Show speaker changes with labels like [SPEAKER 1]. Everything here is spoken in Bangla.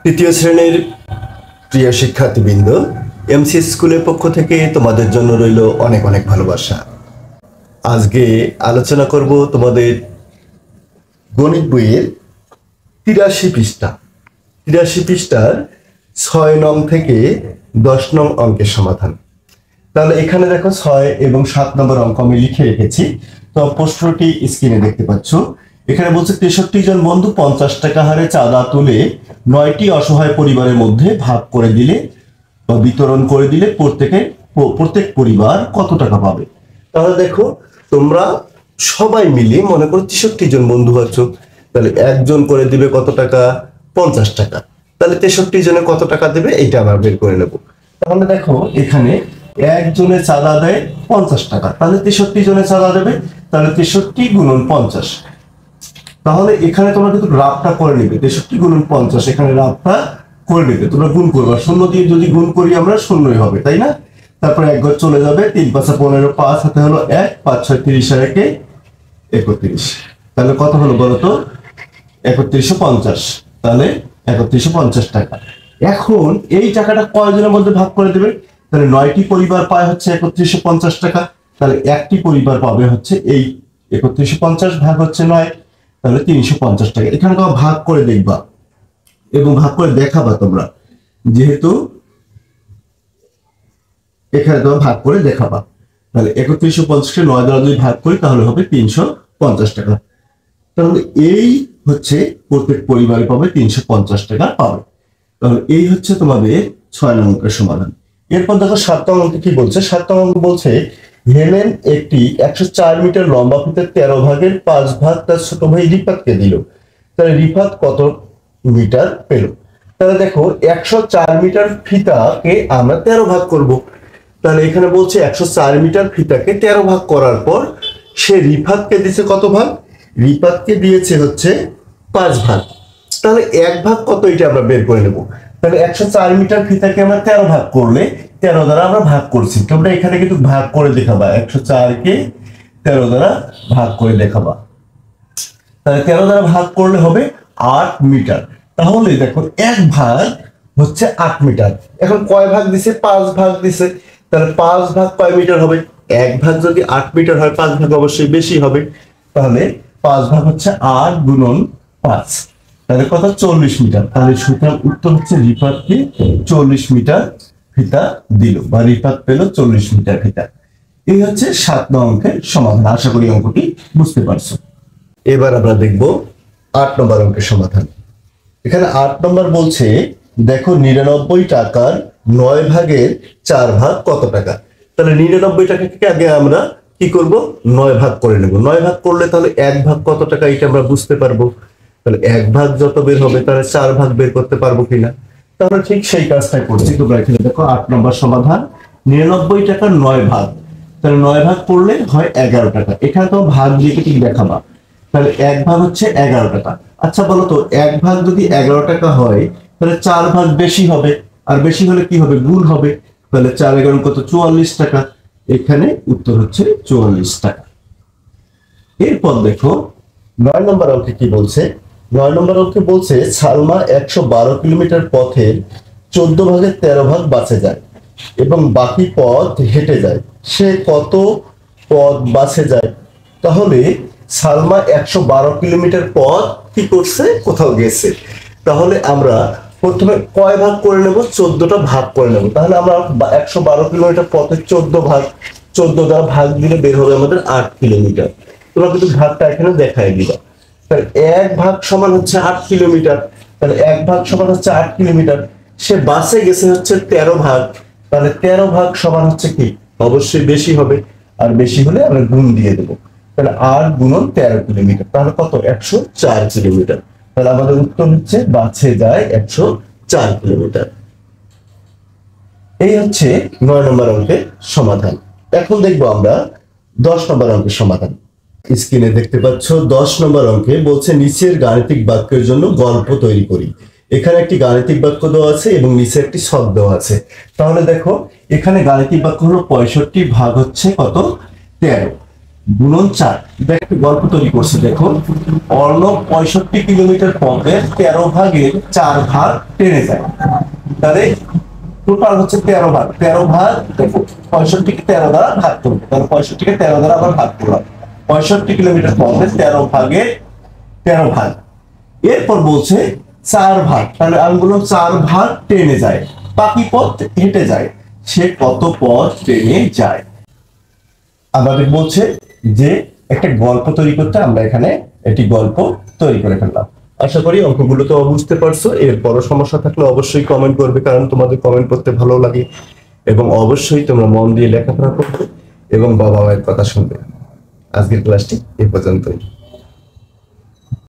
[SPEAKER 1] তৃতীয় শ্রেণীর প্রিয় শিক্ষার্থীবৃন্দ, এমসি স্কুলের পক্ষ থেকে তোমাদের জন্য রইল অনেক অনেক ভালোবাসা। আজকে আলোচনা করব তোমাদের গণিত বইয়ের 83 পৃষ্ঠার 6 নং থেকে 10 নং অঙ্কের সমাধান। তাহলে এখানে দেখো 6 এবং 7 নম্বর অঙ্ক আমি লিখে রেখেছি। তো প্রশ্নটি স্ক্রিনে দেখতে পাচ্ছ। এখানে বলছে 63 জন বন্ধু 50 টাকা হারে চাঁদা তুলে 9টি অসহায় পরিবারের মধ্যে ভাগ করে দিলে বা বিতরণ করে দিলে প্রত্যেক পরিবার কত টাকা পাবে। তাহলে দেখো তোমরা সবাই মিলে মনে করো 63 জন বন্ধু আছো, তাহলে একজন করে দিবে কত টাকা? 50 টাকা। তাহলে 63 জনে কত টাকা দেবে এইটা আমরা বের করে নেব। তাহলে দেখো এখানে একজনের চাঁদা দেয় 50 টাকা, তাহলে 63 জনের চাঁদা দেবে, তাহলে 63 গুণন 50। তাহলে এখানে তোমরা কিন্তু রাফটা করে নেবে, 63 গুণন 50 এখানে রাফটা করে নেবে, তোমরা গুণ করবে। শূন্য দিয়ে যদি গুণ করি আমরা শূন্যই হবে, তাই না? তারপরে এক ঘর চলে যাবে, 3 5 15, 5 হাতে হলো 1, 5 6 30 আর 1 31। তাহলে কত হলো বলো তো? 3150। তাহলে 3150 টাকা। এখন এই টাকাটা কয়জনের মধ্যে ভাগ করে দেবে? তাহলে 9টি পরিবার পায় হচ্ছে 3150 টাকা, তাহলে একটি পরিবার পাবে হচ্ছে এই 3150 ভাগ হচ্ছে 9, তাহলে 350 টাকা। এখানে তোমরা ভাগ করে দেখবা এবং ভাগ করে দেখাবা তোমরা, যেহেতু এখানে তোমরা ভাগ করে দেখাবা। তাহলে 3150কে 9 দ্বারা যদি ভাগ করি তাহলে হবে 350 টাকা। তাহলে এই হচ্ছে প্রত্যেক পরিবারে পাবে 350 টাকা পাবে। তাহলে এই হচ্ছে তোমাদের 6 নং অঙ্কের সমাধান। এরপর দেখো 7 নং অঙ্কে কি বলছে। 7 নং অঙ্ক বলছে হেলেন একটি 104 মিটার লম্বা ফিতার 13 ভাগের 5 ভাগ তার ছোট ভাই রিফাতকে দিল। তাহলে রিফাত কত মিটার পেল? তাহলে দেখো 104 মিটার ফিতাকে আমরা 13 ভাগ করব। তাহলে এখানে বলছে 104 মিটার ফিতাকে 13 ভাগ করার পর সে রিফাতকে দিয়েছে কত ভাগ? রিফাতকে দিয়েছে হচ্ছে 5 ভাগ। তাহলে 1 ভাগ কত এটা আমরা বের করে নেব। তাহলে 104 মিটার ফিতাকে আমরা 13 ভাগ করলে 13 দ্বারা আমরা ভাগ করছি, তোমরা এখানে কিন্তু ভাগ করে দেখাবা। 104 কে 13 দ্বারা ভাগ করে দেখাবা। তাহলে 13 দ্বারা ভাগ করলে হবে 8 মিটার। তাহলে দেখো 1 ভাগ হচ্ছে 8 মিটার। এখন কয় ভাগ দিছে? 5 ভাগ দিছে। তাহলে 5 ভাগ কয় মিটার হবে? 1 ভাগ যদি 8 মিটার হয় 5 ভাগ অবশ্যই বেশি হবে। তাহলে 5 ভাগ হচ্ছে 8 গুণন 5, তাহলে কত? 40 মিটার। তাহলে সুতরাং উত্তর হচ্ছে রিফাতকে 40 মিটার ফিতা দিল বা রিফাত পেল 40 মিটার ফিতা। এই হচ্ছে 7 নং অঙ্কের সমাধান। আশা করি অঙ্কটি বুঝতে পারছো। এবার আমরা দেখব 8 নম্বর অঙ্কের সমাধান। এখানে 8 নম্বর বলছে দেখো 99 টাকার 9 ভাগের 4 ভাগ কত টাকা। তাহলে 99 টাকাকে আগে আমরা কি করব? 9 ভাগ করে নেব। 9 ভাগ করলে তাহলে 1 ভাগ কত টাকা এটা আমরা বুঝতে পারবো। তাহলে 1 ভাগ যত বের হবে তাহলে 4 ভাগ বের করতে পারবো কিনা। তাহলে ঠিক সেই কাজটাই করছি। তোমরা এখানে দেখো 8 নম্বর সমাধান, 99 টাকার 9 ভাগ। তাহলে 9 ভাগ করলে হয় 11 টাকা। এখানে তো ভাগ দিয়ে ঠিক দেখাবা। তাহলে 1 ভাগ হচ্ছে 11 টাকা। আচ্ছা বলো তো 1 ভাগ যদি 11 টাকা হয় তাহলে 4 ভাগ বেশি হবে, আর বেশি হলে কি হবে? গুণ হবে। তাহলে 4 11 কত? 44 টাকা। এখানে উত্তর হচ্ছে 44 টাকা। এরপর দেখো 9 নম্বর অঙ্কে কি বলছে। 9 নম্বর অঙ্কে বলছে সালমা 112 কিলোমিটার পথের 14 ভাগের 13 ভাগ বাসে যায় এবং বাকি পথ হেঁটে যায়। সে কত পথ বাসে যায়? তাহলে সালমা 112 কিলোমিটার পথ কি করছে? কোথাও গেছে। তাহলে আমরা প্রথমে কয় ভাগ করে নেব? 14টা ভাগ করে নেব। তাহলে আমরা 112 কিলোমিটার পথে 14 ভাগ, 14 দ্বারা ভাগ দিলে বের হবে আমাদের 8 কিলোমিটার। তোমরা কিন্তু ভাগটা এখানে দেখাই দিবা। তাহলে 1 ভাগ সমান হচ্ছে 8 কিলোমিটার। তাহলে 1 ভাগ সমান হচ্ছে 8 কিলোমিটার। সে বাসে গেছে হচ্ছে 13 ভাগ। তাহলে 13 ভাগ সমান হচ্ছে কি? অবশ্যই বেশি হবে, আর বেশি হলে আমরা গুণ দিয়ে দেবো। তাহলে 8 গুণন 13 কিলোমিটার, তাহলে কত? 104 কিলোমিটার। তাহলে আমাদের উত্তর হচ্ছে বাসে যায় 104 কিলোমিটার। এই হচ্ছে 9 নম্বর অঙ্কের সমাধান। এখন দেখবো আমরা 10 নম্বর অঙ্কের সমাধান। স্ক্রিনে দেখতে পাচ্ছ 10 নম্বর অঙ্কে বলছে নিচের গাণিতিক বাক্যের জন্য গল্প তৈরি করি। এখানে একটি গাণিতিক বাক্য দেওয়া আছে এবং নিচে একটি ছক দেওয়া আছে। তাহলে দেখো এখানে গাণিতিক বাক্য হলো 65 ভাগ হচ্ছে কত? 13। গুণন 4। একটা গল্প তৈরি করছে, দেখো। অর্ণব 65 কিলোমিটার পথের 13 ভাগের 4 ভাগ ট্রেনে যায়। তাহলে টোটাল হচ্ছে 13 ভাগ। 13 ভাগ দেখো, 65 কে 13 দ্বারা ভাগ করবে, তাহলে 65 কে 13 দ্বারা আবার ভাগ করলাম। 65 কিলোমিটার পথে 13 ভাগের 13 ভাগ। এরপর বলছে 4 ভাগ, তাহলে আমি বললাম 4 ভাগ ট্রেনে যায়, বাকি পথ হেঁটে যায়। সে কত পথ ট্রেনে যায়? আমাদের বলছে যে একটা গল্প তৈরি করতে, আমরা এখানে একটি গল্প তৈরি করে ফেললাম। আশা করি অঙ্কগুলো তো বুঝতে পারছো। এর বড় সমস্যা থাকলে অবশ্যই কমেন্ট করবে, কারণ তোমাদের কমেন্ট করতে ভালো লাগে। এবং অবশ্যই তোমরা মন দিয়ে লেখাপড়া করবে এবং বাবা মায়ের কথা শুনবে। আজকের ক্লাসটি এ পর্যন্তই।